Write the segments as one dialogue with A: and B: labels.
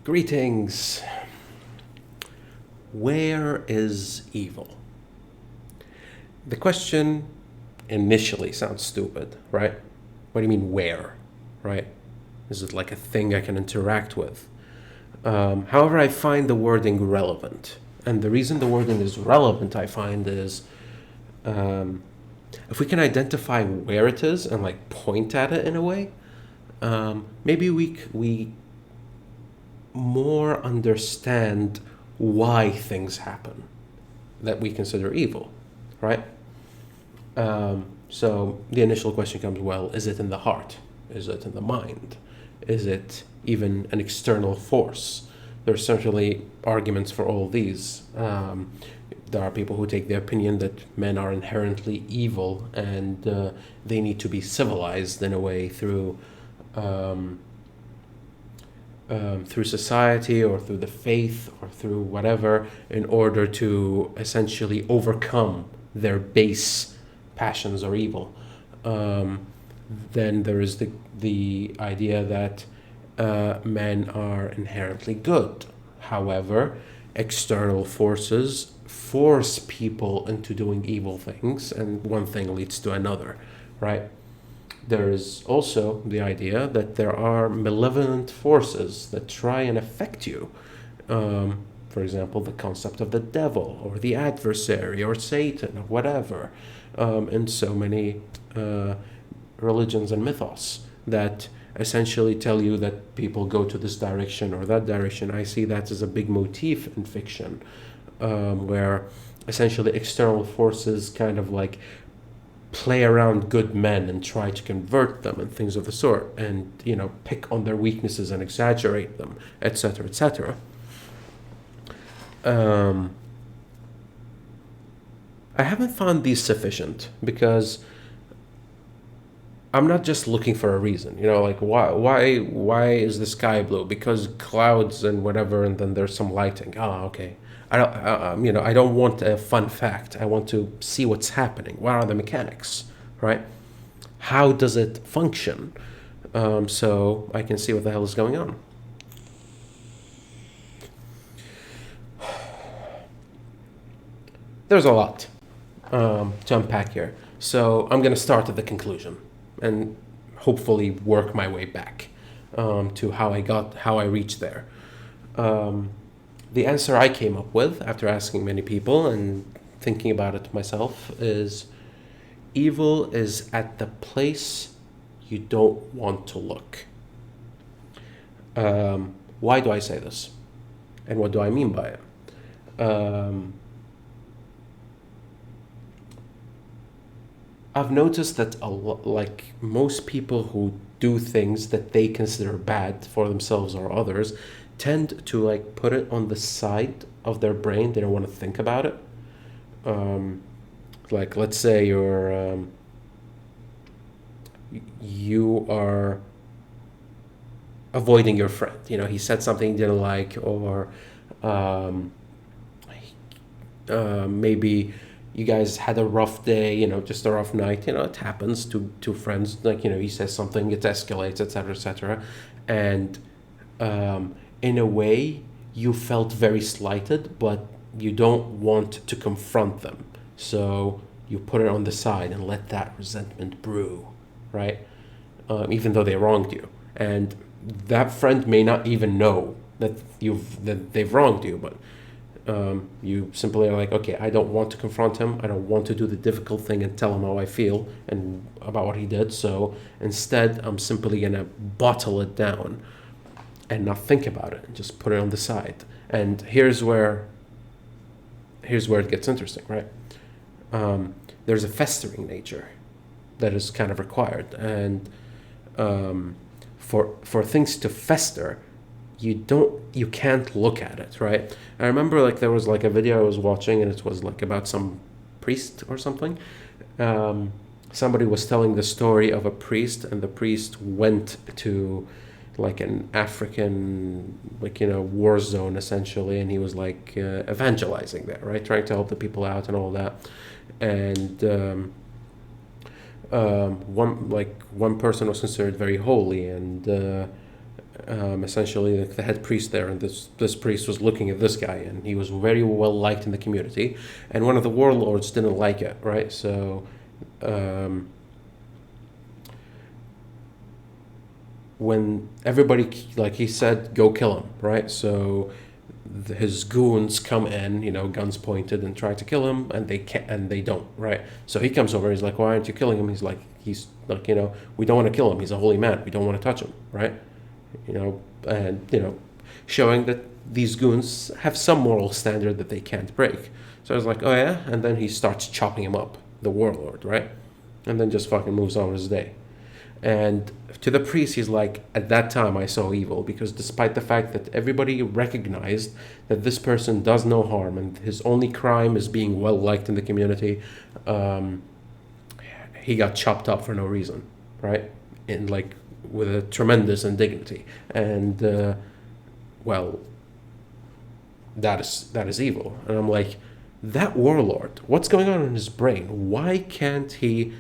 A: Greetings. Where is evil? The question initially sounds stupid, right? What do you mean where, right? Is it like a thing I can interact with? However, I find the wording relevant. And the reason the wording is relevant, I find, is if we can identify where it is and like point at it in a way, maybe we more understand why things happen that we consider evil, right? So the initial question comes, well, is it in the heart? Is it in the mind? Is it even an external force? There are certainly arguments for all these. There are people who take the opinion that men are inherently evil and they need to be civilized in a way through society or through the faith or through whatever in order to essentially overcome their base passions or evil. Then there is the idea that men are inherently good. However, external forces force people into doing evil things, and one thing leads to another, right? There is also the idea that there are malevolent forces that try and affect you. For example, the concept of the devil or the adversary or Satan or whatever, in so many religions and mythos that essentially tell you that people go to this direction or that direction. I see that as a big motif in fiction, where essentially external forces kind of like play around good men and try to convert them and things of the sort, and pick on their weaknesses and exaggerate them, etc., etc. I haven't found these sufficient because I'm not just looking for a reason, like why is the sky blue? Because clouds and whatever, and then there's some lighting. Oh, okay. I don't want a fun fact. I want to see what's happening. What are the mechanics, right? How does it function? So I can see what the hell is going on. There's a lot to unpack here. So I'm going to start at the conclusion and hopefully work my way back to how I reached there. The answer I came up with after asking many people and thinking about it myself is evil is at the place you don't want to look. Why do I say this? And what do I mean by it? I've noticed that like most people who do things that they consider bad for themselves or others tend to like put it on the side of their brain. They don't want to think about it. Like let's say you are avoiding your friend. He said something you didn't like, or maybe you guys had a rough day, just a rough night. It happens to friends. Like, he says something, it escalates, etc., etc. And in a way, you felt very slighted, but you don't want to confront them. So you put it on the side and let that resentment brew, right? Even though they wronged you. And that friend may not even know that they've wronged you, but you simply are like, okay, I don't want to confront him. I don't want to do the difficult thing and tell him how I feel and about what he did. So instead, I'm simply going to bottle it down and not think about it and just put it on the side. And here's where it gets interesting, right? There's a festering nature that is kind of required. And for things to fester, you can't look at it, right? I remember like there was like a video I was watching and it was like about some priest or something. Somebody was telling the story of a priest, and the priest went to like an African war zone essentially, and he was like evangelizing there, right, trying to help the people out and all that. And one person was considered very holy, and essentially like the head priest there, and this priest was looking at this guy, and he was very well liked in the community, and one of the warlords didn't like it, right? So when everybody, like he said, go kill him, right? So his goons come in, guns pointed, and try to kill him, and they can't, and they don't, right? So he comes over, he's like, why aren't you killing him? He's like, we don't want to kill him, he's a holy man, we don't want to touch him, right? And showing that these goons have some moral standard that they can't break. So I was like, oh yeah, and then he starts chopping him up, the warlord, right? And then just fucking moves on with his day. And to the priest, he's like, at that time I saw evil, because despite the fact that everybody recognized that this person does no harm and his only crime is being well liked in the community, he got chopped up for no reason, right? And like with a tremendous indignity. And well, that is evil. And I'm like, that warlord, what's going on in his brain? Why can't he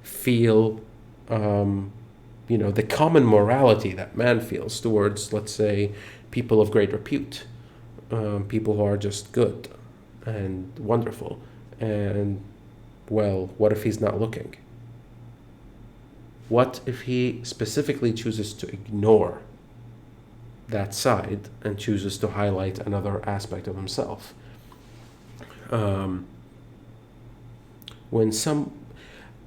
A: feel the common morality that man feels towards, let's say, people of great repute, people who are just good and wonderful? And well, what if he's not looking? What if he specifically chooses to ignore that side and chooses to highlight another aspect of himself?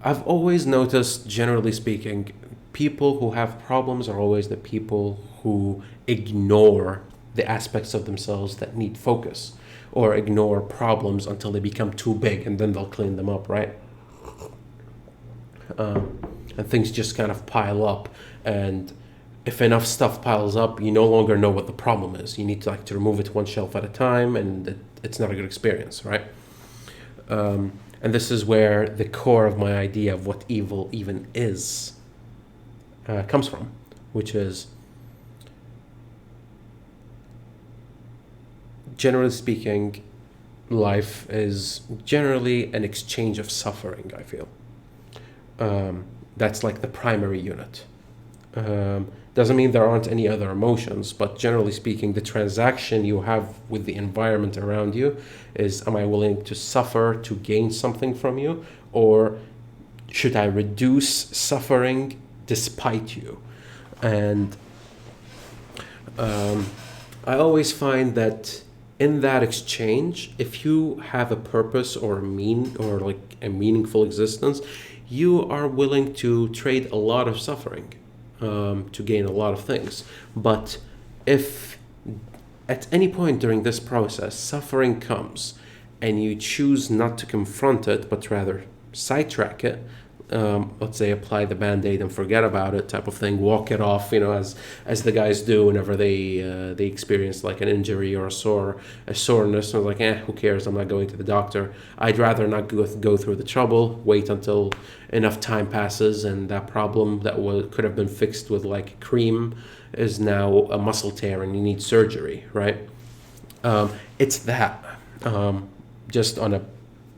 A: I've always noticed, generally speaking, people who have problems are always the people who ignore the aspects of themselves that need focus, or ignore problems until they become too big, and then they'll clean them up, right? And things just kind of pile up, and if enough stuff piles up, you no longer know what the problem is. You need to remove it one shelf at a time, and it's not a good experience, right? And this is where the core of my idea of what evil even is comes from, which is, generally speaking, life is generally an exchange of suffering, I feel. That's like the primary unit. Doesn't mean there aren't any other emotions, but generally speaking, the transaction you have with the environment around you is, am I willing to suffer to gain something from you, or should I reduce suffering despite you? And I always find that in that exchange, if you have a purpose or a meaningful existence, you are willing to trade a lot of suffering to gain a lot of things. But if at any point during this process suffering comes and you choose not to confront it, but rather sidetrack it, let's say apply the band-aid and forget about it type of thing, walk it off, as the guys do whenever they experience like an injury or a soreness, and like, who cares, I'm not going to the doctor. I'd rather not go through the trouble, wait until enough time passes and that problem that could have been fixed with like cream is now a muscle tear and you need surgery, right? It's that, just on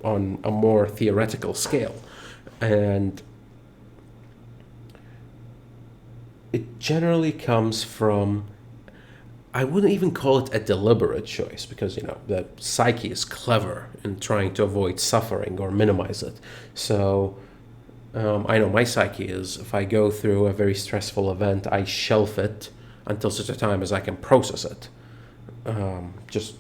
A: a more theoretical scale. And it generally comes from, I wouldn't even call it a deliberate choice, because the psyche is clever in trying to avoid suffering or minimize it. So I know my psyche is, if I go through a very stressful event, I shelf it until such a time as I can process it. Just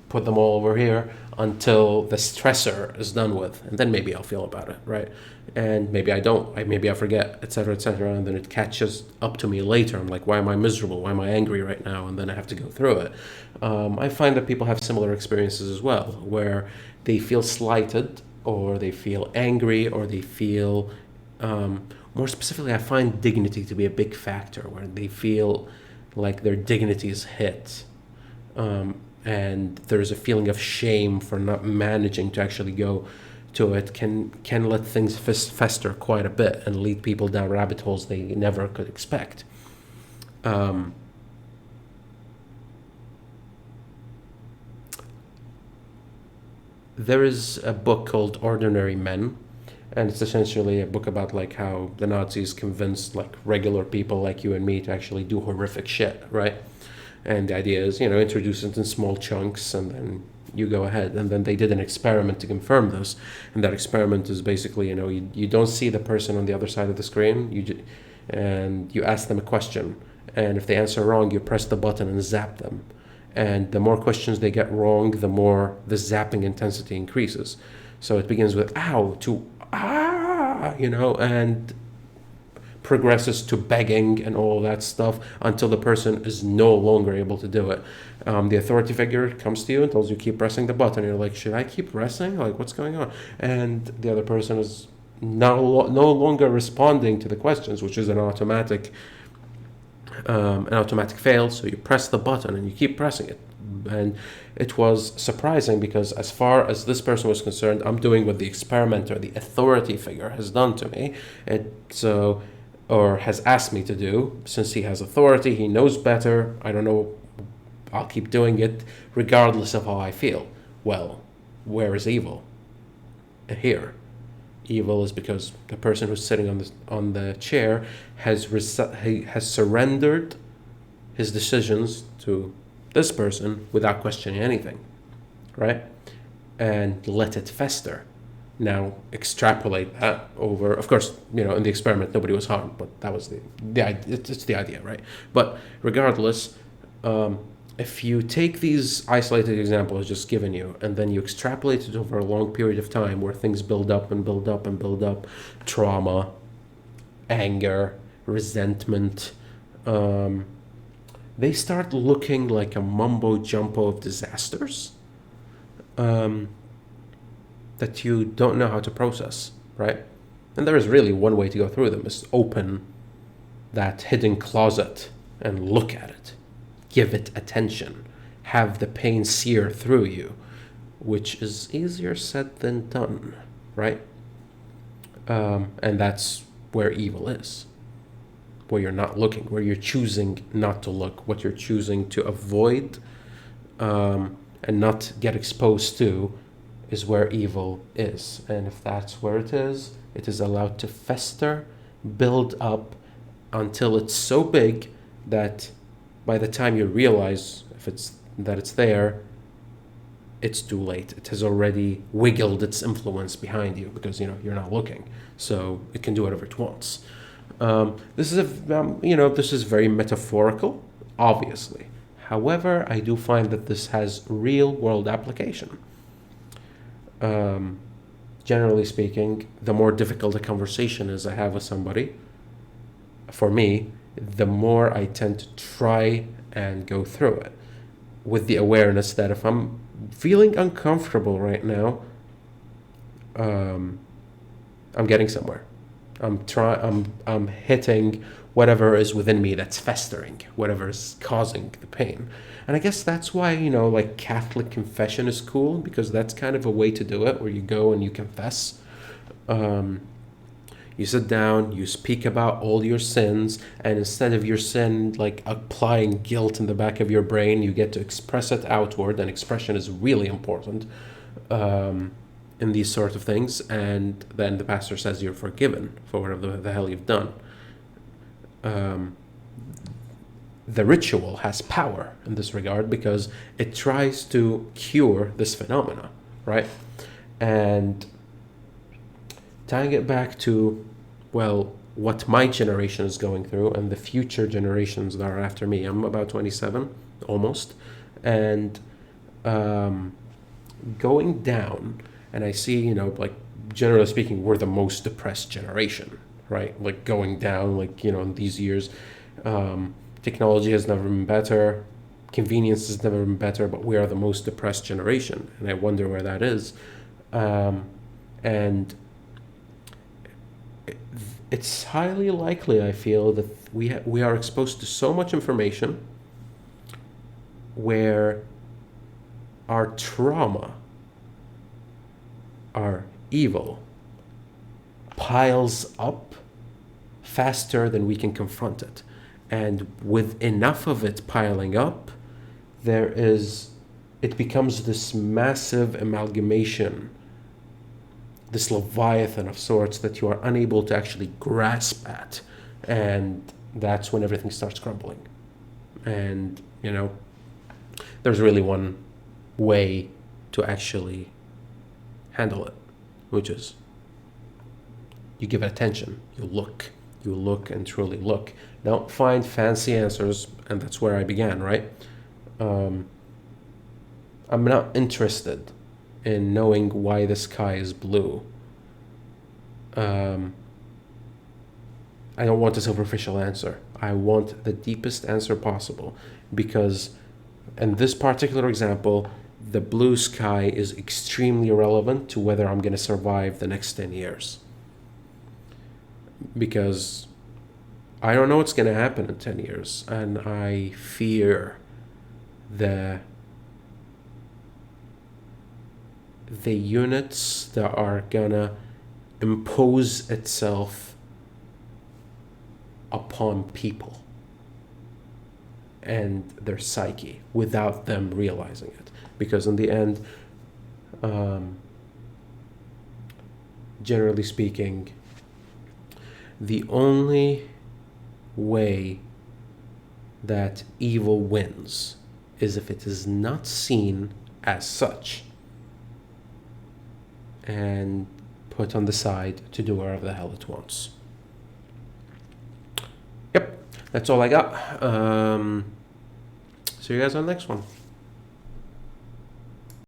A: put them all over here until the stressor is done with, and then maybe I'll feel about it, right? And maybe I don't, maybe I forget, etc., and then it catches up to me later. I'm like, why am I miserable? Why am I angry right now? And then I have to go through it. I find that people have similar experiences as well, where they feel slighted, or they feel angry, or they feel, more specifically, I find dignity to be a big factor, where they feel like their dignity is hit. And there's a feeling of shame for not managing to actually go to it, can let things fester quite a bit and lead people down rabbit holes they never could expect. There is a book called Ordinary Men, And it's essentially a book about like how the Nazis convinced like regular people like you and me to actually do horrific shit, right? And the idea is, introduce it in small chunks and then you go ahead. And then they did an experiment to confirm this. And that experiment is basically, you don't see the person on the other side of the screen, and you ask them a question. And if they answer wrong, you press the button and zap them. And the more questions they get wrong, the more the zapping intensity increases. So it begins with ow to and progresses to begging and all that stuff until the person is no longer able to do it. The authority figure comes to you and tells you keep pressing the button. You're like, should I keep pressing? Like, what's going on? And the other person is no longer responding to the questions, which is an automatic fail. So you press the button and you keep pressing it. And it was surprising because as far as this person was concerned, I'm doing what the experimenter, the authority figure, has done to me. Or has asked me to do. Since he has authority, he knows better. I don't know, I'll keep doing it regardless of how I feel. Well, where is evil? Here. Evil is because the person who's sitting on the chair has surrendered his decisions to this person without questioning anything, right? And let it fester. Now extrapolate that over. Of course, in the experiment nobody was harmed, but that was it's the idea, right? But regardless, if you take these isolated examples just given you, and then you extrapolate it over a long period of time where things build up and build up and build up, trauma, anger, resentment, they start looking like a mumbo jumbo of disasters. That you don't know how to process, right? And there is really one way to go through them, is open that hidden closet and look at it. Give it attention. Have the pain sear through you, which is easier said than done, right? And that's where evil is. Where you're not looking, where you're choosing not to look, what you're choosing to avoid and not get exposed to is where evil is. And if that's where it is allowed to fester, build up until it's so big that by the time you realize that it's there, it's too late. It has already wiggled its influence behind you because you're not looking, so it can do whatever it wants. This is very metaphorical, obviously. However, I do find that this has real world application. Generally speaking, the more difficult a conversation is I have with somebody, for me, the more I tend to try and go through it with the awareness that if I'm feeling uncomfortable right now, I'm getting somewhere. I'm hitting whatever is within me that's festering, whatever is causing the pain. And I guess that's why, like Catholic confession is cool, because that's kind of a way to do it, where you go and you confess. You sit down, you speak about all your sins, and instead of your sin like applying guilt in the back of your brain, you get to express it outward, and expression is really important in these sort of things. And then the pastor says you're forgiven for whatever the hell you've done. The ritual has power in this regard because it tries to cure this phenomena, right? And tying it back to, what my generation is going through and the future generations that are after me. I'm about 27, almost, and going down, and I see, generally speaking, we're the most depressed generation, right? Like going down, in these years, technology has never been better, convenience has never been better, but we are the most depressed generation, and I wonder where that is. And it's highly likely, I feel, that we are exposed to so much information where our trauma, our evil, piles up faster than we can confront it. And with enough of it piling up, it becomes this massive amalgamation, this leviathan of sorts that you are unable to actually grasp at, and that's when everything starts crumbling. And there's really one way to actually handle it, which is you give it attention. You look and truly look. Don't find fancy answers, and that's where I began, right? I'm not interested in knowing why the sky is blue. I don't want a superficial answer. I want the deepest answer possible, because in this particular example, the blue sky is extremely relevant to whether I'm going to survive the next 10 years. Because I don't know what's going to happen in 10 years, and I fear the units that are going to impose itself upon people and their psyche without them realizing it. Because in the end, generally speaking, the only way that evil wins is if it is not seen as such and put on the side to do whatever the hell it wants. Yep, that's all I got. See you guys on the next one.